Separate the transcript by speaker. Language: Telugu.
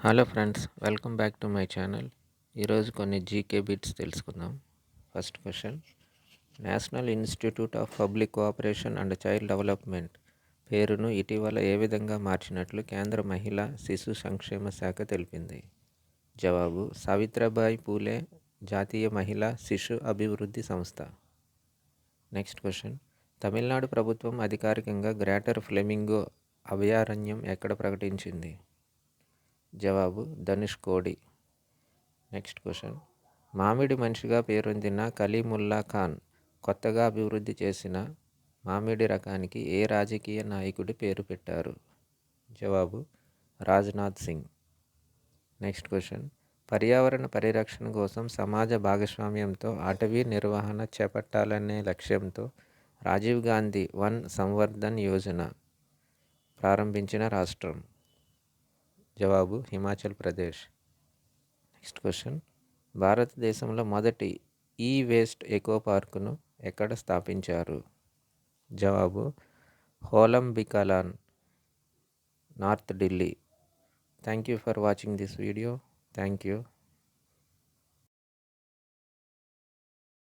Speaker 1: Hello friends, welcome back to my channel. ఈరోజు కొన్ని జీకే బిట్స్ తెలుసుకుందాం. First question: national institute of public cooperation and child development పేరును ఇటీవల ఏ విధంగా మార్చినట్లు కేంద్ర మహిళా శిశు సంక్షేమ శాఖ తెలిపింది? జవాబు: సావిత్రిబాయి పూలే జాతీయ మహిళా శిశు అభివృద్ధి సంస్థ. నెక్స్ట్ క్వశ్చన్: తమిళనాడు ప్రభుత్వం అధికారికంగా గ్రేటర్ ఫ్లెమింగో అభయారణ్యం ఎక్కడ ప్రకటించింది? జవాబు: ధనుష్కోడి. నెక్స్ట్ క్వశ్చన్: మామిడి మనిషిగా పేరొందిన కలీముల్లా ఖాన్ కొత్తగా అభివృద్ధి చేసిన మామిడి రకానికి ఏ రాజకీయ నాయకుడి పేరు పెట్టారు? జవాబు: రాజ్నాథ్ సింగ్. నెక్స్ట్ క్వశ్చన్: పర్యావరణ పరిరక్షణ కోసం సమాజ భాగస్వామ్యంతో అటవీ నిర్వహణ చేపట్టాలనే లక్ష్యంతో రాజీవ్ గాంధీ వన్ సంవర్ధన్ యోజన ప్రారంభించిన రాష్ట్రం? జవాబు: హిమాచల్ ప్రదేశ్. నెక్స్ట్ క్వశ్చన్: భారతదేశంలో మొదటి ఈ వేస్ట్ ఎకో పార్కును ఎక్కడ స్థాపించారు? జవాబు: Holambi Kalan, north Delhi. Thank you for watching this video. Thank you.